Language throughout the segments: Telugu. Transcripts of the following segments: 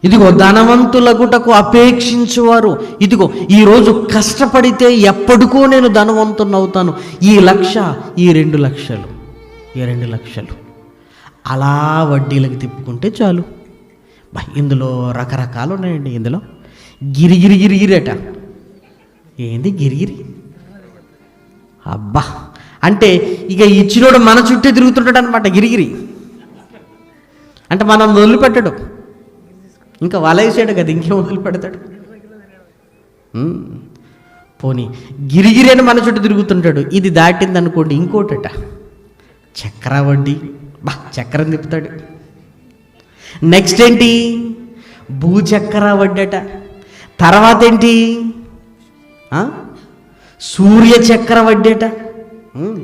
ఇదిగో ధనవంతులగుటకు అపేక్షించువారు, ఇదిగో ఈరోజు కష్టపడితే ఎప్పటికో నేను ధనవంతునవుతాను, ఈ 1,00,000, ఈ 2,00,000, ఈ 2,00,000 అలా వడ్డీలకు తిప్పుకుంటే చాలు. ఇందులో రకరకాలు ఉన్నాయండి. ఇందులో గిరిగిరి గిరిగిరట. ఏంది గిరిగిరి? అబ్బా, అంటే ఇక ఇచ్చినోడు మన చుట్టే తిరుగుతుంటాడు అనమాట. గిరిగిరి అంటే మనం వదిలిపెట్టాడు, ఇంకా వలేసాడు కదా, ఇంకేం వదిలిపెడతాడు? పోనీ గిరిగిరి అని మన చుట్టూ తిరుగుతుంటాడు. ఇది దాటింది అనుకోండి ఇంకోటట, చక్ర వడ్డీ. చక్రం తిప్పుతాడు. నెక్స్ట్ ఏంటి? భూచక్ర వడ్డట. తర్వాత ఏంటి? సూర్యచక్ర వడ్డట.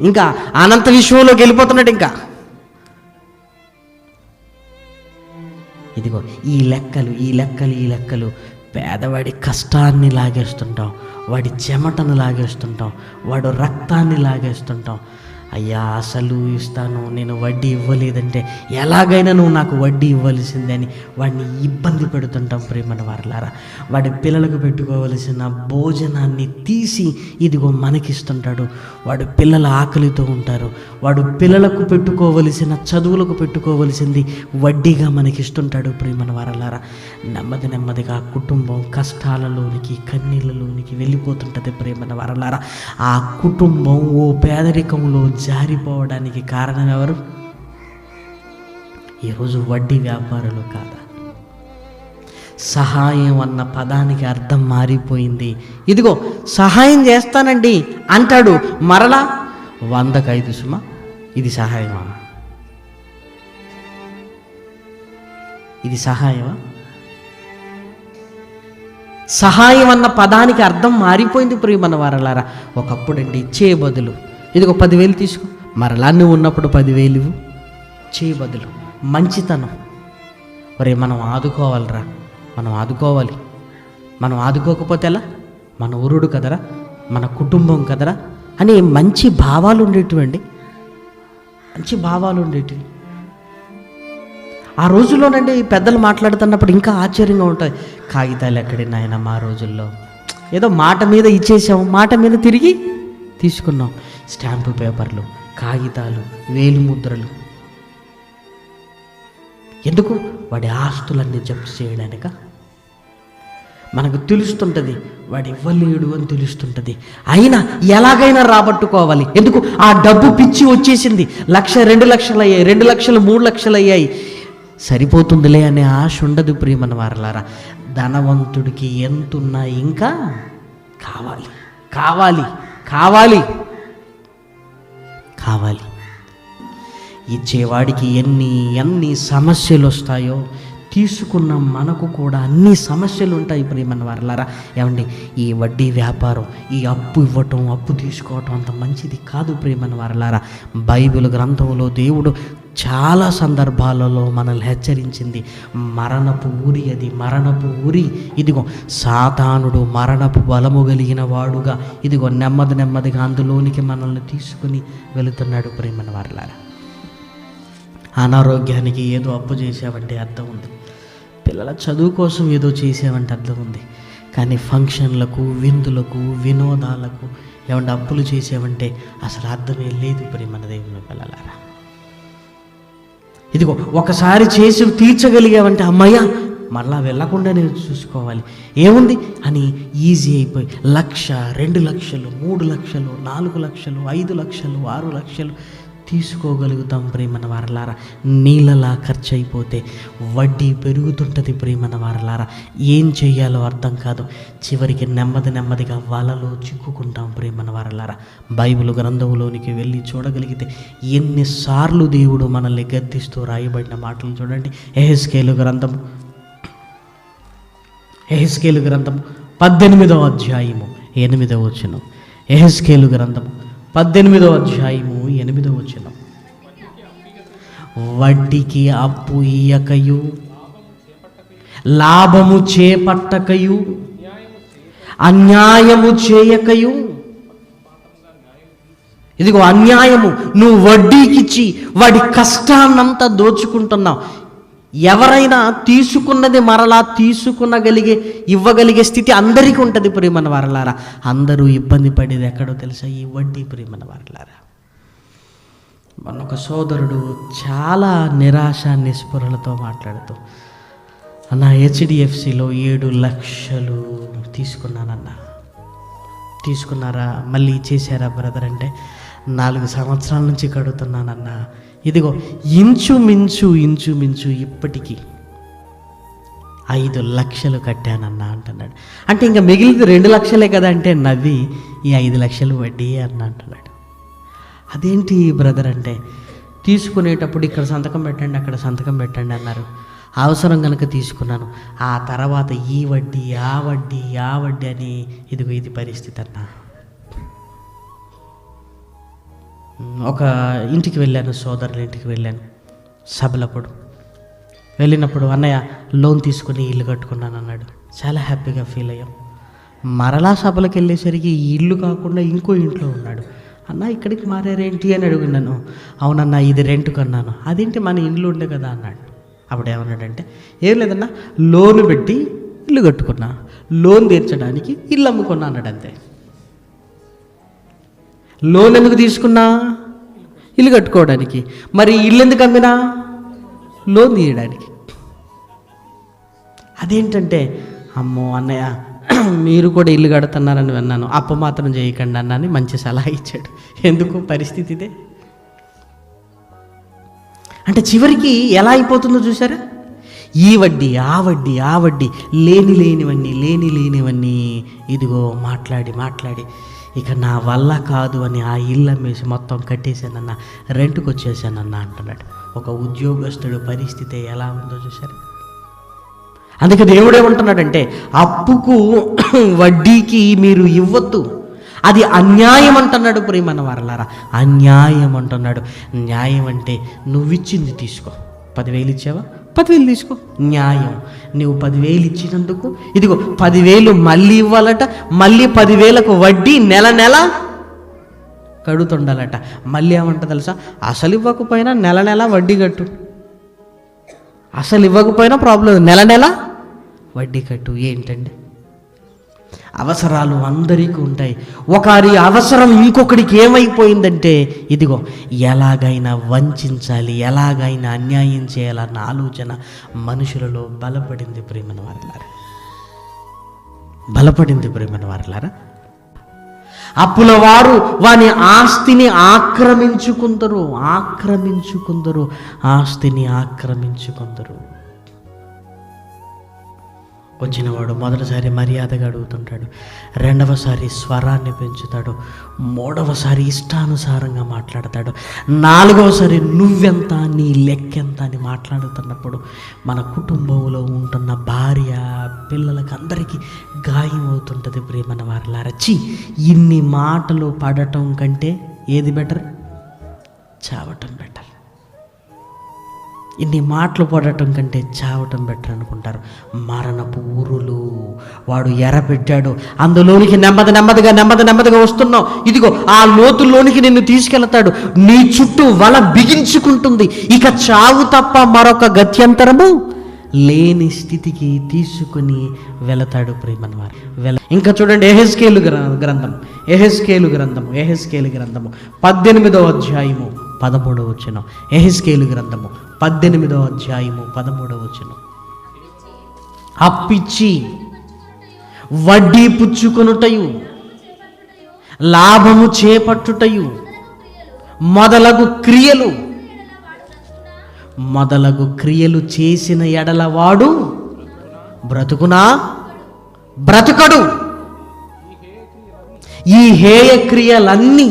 ఇంకా అనంత విశ్వంలోకి వెళ్ళిపోతున్నాడు. ఇంకా ఇదిగో ఈ లెక్కలు పేదవాడి కష్టాన్ని లాగేస్తుంటాం, వాడి చెమటను లాగేస్తుంటాం, వాడు రక్తాన్ని లాగేస్తుంటాం. అయ్యా అసలు ఇస్తాను, నేను వడ్డీ ఇవ్వలేదంటే ఎలాగైనా నువ్వు నాకు వడ్డీ ఇవ్వాల్సిందే అని వాడిని ఇబ్బంది పెడుతుంటాం. ప్రేమన వారలారా, వాడి పిల్లలకు పెట్టుకోవలసిన భోజనాన్ని తీసి ఇదిగో మనకిస్తుంటాడు. వాడు పిల్లల ఆకలితో ఉంటారు, వాడు పిల్లలకు పెట్టుకోవలసిన చదువులకు పెట్టుకోవలసింది వడ్డీగా మనకిస్తుంటాడు. ప్రేమన వారలారా, నెమ్మదిగా కుటుంబం కష్టాలలోనికి కన్నీళ్ళలోనికి వెళ్ళిపోతుంటుంది. ప్రేమన వారలారా, ఆ కుటుంబం ఓ పేదరికంలో జారిపోవడానికి కారణం ఎవరు? ఈరోజు వడ్డీ వ్యాపారులు కాదా? సహాయం అన్న పదానికి అర్థం మారిపోయింది. ఇదిగో సహాయం చేస్తానండి అంటాడు, మరలా 100కి 5 సుమా. ఇది సహాయమా? ఇది సహాయమా? సహాయం అన్న పదానికి అర్థం మారిపోయింది. ప్రియమైన వారలారా, ఒకప్పుడండి ఇచ్చే బదులు ఇదిగో 10,000 తీసుకో, మరలా నువ్వు ఉన్నప్పుడు 10,000 ఇవ్వు. చేయి బదులు మంచితనం. ఒరే మనం ఆదుకోవాలిరా, మనం ఆదుకోవాలి. మనం ఆదుకోకపోతే ఎలా? మన ఊరుడు కదరా, మన కుటుంబం కదరా అని మంచి భావాలు ఉండేటివండి. మంచి భావాలు ఉండేటివి. ఆ రోజుల్లోనండి పెద్దలు మాట్లాడుతున్నప్పుడు ఇంకా ఆశ్చర్యంగా ఉంటుంది. కాగితాలు ఎక్కడి నాయన, మా రోజుల్లో ఏదో మాట మీద ఇచ్చేసాం, మాట మీద తిరిగి తీసుకున్నాం. స్టాంపు పేపర్లు, కాగితాలు, వేలిముద్రలు. ఎందుకు? వాడి ఆస్తులన్నీ జప్తు చేయడానిక? మనకు తెలుస్తుంటుంది వాడు ఇవ్వలేడు అని తెలుస్తుంటుంది, అయినా ఎలాగైనా రాబట్టుకోవాలి. ఎందుకు? ఆ డబ్బు పిచ్చి వచ్చేసింది. 1,00,000 2,00,000 అయ్యాయి, 2,00,000 3,00,000 అయ్యాయి. సరిపోతుందిలే అనే ఆశ ఉండదు. ప్రియమైన వారలారా, ధనవంతుడికి ఎంతున్నా ఇంకా కావాలి కావాలి కావాలి కావాలి. ఇచ్చేవాడికి ఎన్ని సమస్యలు వస్తాయో తీసుకున్న మనకు కూడా అన్ని సమస్యలు ఉంటాయి. ప్రియమైన వారలారా, ఏమండి ఈ వడ్డీ వ్యాపారం, ఈ అప్పు ఇవ్వటం, అప్పు తీసుకోవటం అంత మంచిది కాదు. ప్రియమైన వారలారా, బైబిల్ గ్రంథంలో దేవుడు చాలా సందర్భాలలో మనల్ని హెచ్చరించింది. మరణపు ఊరి అది, మరణపు ఊరి. ఇదిగో సాతానుడు మరణపు బలము కలిగిన వాడుగా ఇదిగో నెమ్మదిగా అందులోనికి మనల్ని తీసుకుని వెళుతున్నాడు. ప్రియమైన వారలారా, అనారోగ్యానికి ఏదో అప్పు చేసావంటే అర్థం ఉంది, పిల్లల చదువు కోసం ఏదో చేసావంటే అర్థం ఉంది, కానీ ఫంక్షన్లకు, విందులకు, వినోదాలకు ఏమంటే అప్పులు చేసావంటే అసలు అర్థమే లేదు. ప్రియమైన దేవుని పిల్లలారా, ఇదిగో ఒకసారి చేసి తీర్చగలిగావంటే అమ్మయ్య మరలా వెళ్ళకుండా నేను చూసుకోవాలి ఏముంది అని ఈజీ అయిపోయి 1,00,000 2,00,000 3,00,000 4,00,000 5,00,000 6,00,000 తీసుకోగలుగుతాం. ప్రియమైన వారలారా, నీళ్ళలా ఖర్చు అయిపోతే వడ్డీ పెరుగుతుంటుంది. ప్రియమైన వారలారా, ఏం చేయాలో అర్థం కాదు. చివరికి నెమ్మదిగా వలలో చిక్కుకుంటాం. ప్రియమైన వారలారా, బైబిల్ గ్రంథంలోనికి వెళ్ళి చూడగలిగితే ఎన్నిసార్లు దేవుడు మనల్ని గద్దిస్తూ రాయబడిన మాటలు చూడండి. యెహెజ్కేలు గ్రంథం 18వ అధ్యాయము 8వ వచనం. యెహెజ్కేలు గ్రంథం 18వ అధ్యాయము 8వ వచనం. వడ్డీకి అప్పు ఇయ్యకయు, లాభము చేపట్టకయు, అన్యాయము చేయకయు. ఇదిగో అన్యాయము, నువ్వు వడ్డీకిచ్చి వాడి కష్టాన్నంతా దోచుకుంటున్నావు. ఎవరైనా తీసుకున్నది మరలా ఇవ్వగలిగే స్థితి అందరికీ ఉంటుంది ప్రియమైన వారలారా. అందరూ ఇబ్బంది పడేది ఎక్కడో తెలుసా? ఈ వడ్డీ ప్రియమైన వారలారా. మన ఒక సోదరుడు చాలా నిరాశ నిస్పృహలతో మాట్లాడుతూ, అన్న హెచ్డిఎఫ్సిలో 7 లక్షలు తీసుకున్నానన్నా. తీసుకున్నారా? మళ్ళీ ఇచ్చేసారా బ్రదర్ అంటే, 4 సంవత్సరాల నుంచి కడుతున్నానన్నా. ఇదిగో ఇంచుమించు ఇప్పటికీ 5 లక్షలు కట్టానన్నా అంటున్నాడు. అంటే ఇంకా మిగిలింది 2 లక్షలే కదా అంటే నవ్వి, ఈ 5 లక్షలు వడ్డీ అన్న అంటున్నాడు. అదేంటి బ్రదర్ అంటే, తీసుకునేటప్పుడు ఇక్కడ సంతకం పెట్టండి, అక్కడ సంతకం పెట్టండి అన్నారు. అవసరం కనుక తీసుకున్నాను. ఆ తర్వాత ఈ వడ్డీ ఆ వడ్డీ అని ఇదిగో ఇది పరిస్థితి అన్న. ఒక ఇంటికి వెళ్ళాను, సోదరుల ఇంటికి వెళ్ళాను సభలప్పుడు. వెళ్ళినప్పుడు అన్నయ్య లోన్ తీసుకుని ఇల్లు కట్టుకున్నాను అన్నాడు. చాలా హ్యాపీగా ఫీల్ అయ్యాం. మరలా సభలకు వెళ్ళేసరికి ఈ ఇల్లు కాకుండా ఇంకో ఇంట్లో ఉన్నాడు. అన్న ఇక్కడికి మారారేంటి అని అడిగినాను. అవునన్నా ఇది రెంట్కు అన్నాను. అదేంటి మన ఇల్లు ఉండే కదా అన్నాడు. అప్పుడు ఏమన్నాడంటే, ఏం లేదన్నా లోను పెట్టి ఇల్లు కట్టుకున్నా, లోన్ తీర్చడానికి ఇల్లు అమ్ముకున్నా అన్నాడు. అంతే. లోన్ ఎందుకు తీసుకున్నా? ఇల్లు కట్టుకోవడానికి. మరి ఇల్లు ఎందుకు అమ్మినా? లోన్ తీయడానికి. అదేంటంటే, అమ్మో అన్నయ్య మీరు కూడా ఇల్లు కడుతున్నారని విన్నాను, అప్పు మాత్రం చేయకండి అన్న అని మంచి సలహా ఇచ్చాడు. ఎందుకు పరిస్థితి ఇదే. అంటే చివరికి ఎలా అయిపోతుందో చూసారా? ఈ వడ్డీ ఆ వడ్డీ లేనివన్నీ ఇదిగో మాట్లాడి ఇక నా వల్ల కాదు అని ఆ ఇల్లు అమ్మేసి మొత్తం కట్టేశానన్నా, రెంట్కి వచ్చేసానన్నా అంటున్నాడు. ఒక ఉద్యోగస్తుడు పరిస్థితి ఎలా ఉందో చూసారా? అందుకే దేవుడు ఏమంటున్నాడంటే, అప్పుకు వడ్డీకి మీరు ఇవ్వద్దు, అది అన్యాయం అంటున్నాడు. ప్రియమైన వారలారా, అన్యాయం అంటున్నాడు. న్యాయం అంటే నువ్విచ్చింది తీసుకో. 10,000 ఇచ్చావా? 10,000 తీసుకో. న్యాయం. నువ్వు 10,000 ఇచ్చినందుకు ఇదిగో 10,000 మళ్ళీ ఇవ్వాలట. మళ్ళీ 10,000కు వడ్డీ నెల కడుతుండాలట. మళ్ళీ ఏమంట తెలుసా? అసలు ఇవ్వకపోయినా నెల వడ్డీ కట్టు. అసలు ఇవ్వకపోయినా ప్రాబ్లం, నెల వడ్డీ కట్టు. ఏంటండి? అవసరాలు అందరికీ ఉంటాయి. ఒకరి అవసరం ఇంకొకరికి ఏమైపోయిందంటే, ఇదిగో ఎలాగైనా వంచాలి, ఎలాగైనా అన్యాయం చేయాలన్న ఆలోచన మనుషులలో బలపడింది ప్రియమైన వారలారా. అప్పుల వారు వాని ఆస్తిని ఆక్రమించుకుందరు. ఆస్తిని ఆక్రమించుకుందరు. వచ్చినవాడు మొదటిసారి మర్యాదగా అడుగుతుంటాడు, రెండవసారి స్వరాన్ని పెంచుతాడు, మూడవసారి ఇష్టానుసారంగా మాట్లాడతాడు, నాలుగవసారి నువ్వెంత, నీ లెక్కెంత అని మాట్లాడుతున్నప్పుడు మన కుటుంబంలో ఉంటున్న భార్య పిల్లలకి అందరికీ గాయం అవుతుంటుంది. ప్రియమైన వారలారా, ఇన్ని మాటలు పడటం కంటే ఏది బెటర్? చావటం బెటర్. ఇన్ని మాటలు పడటం కంటే చావటం బెటర్ అనుకుంటారు. మరణపు ఊరులు వాడు ఎరపెట్టాడు, అందులోనికి నెమ్మదిగా వస్తున్నావు. ఇదిగో ఆ లోతుల్లోనికి నిన్ను తీసుకెళ్తాడు. నీ చుట్టూ వల బిగించుకుంటుంది. ఇక చావు తప్ప మరొక గత్యంతరము లేని స్థితికి తీసుకుని వెళతాడు. ప్రియమైన వారు ఇంకా చూడండి, యెహెజ్కేలు గ్రంథము 18వ అధ్యాయము 13వ వచనం. యెహెజ్కేలు గ్రంథము 18వ అధ్యాయము 13వ వచనం. అప్పిచ్చి వడ్డీ పుచ్చుకొనుటయు లాభము చేపట్టుటయు మొదలగు క్రియలు చేసిన ఎడల వాడు బ్రతుకునా బ్రతుకడు. ఈ హేయ క్రియలన్నీ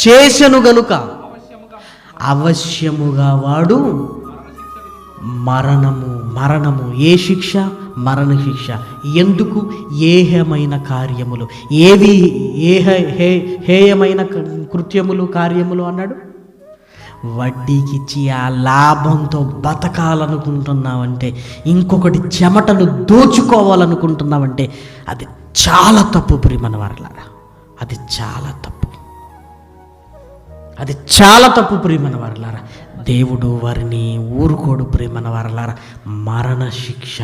చేసెను గనుక అవశ్యముగా వాడు మరణము. ఏ శిక్ష? మరణ శిక్ష. ఎందుకు? ఏహమైన కార్యములు. ఏవి హేయమైన కృత్యములు, కార్యములు అన్నాడు? వడ్డీకిచ్చి ఆ లాభంతో బతకాలనుకుంటున్నావంటే, ఇంకొకటి చెమటను దోచుకోవాలనుకుంటున్నావంటే అది చాలా తప్పు ప్రియమైన వారలారా, అది చాలా తప్పు. అది చాలా తప్పు ప్రియమైన వారలారా. దేవుడు వారిని ఊరుకోడు ప్రియమైన వారలారా. మరణ శిక్ష.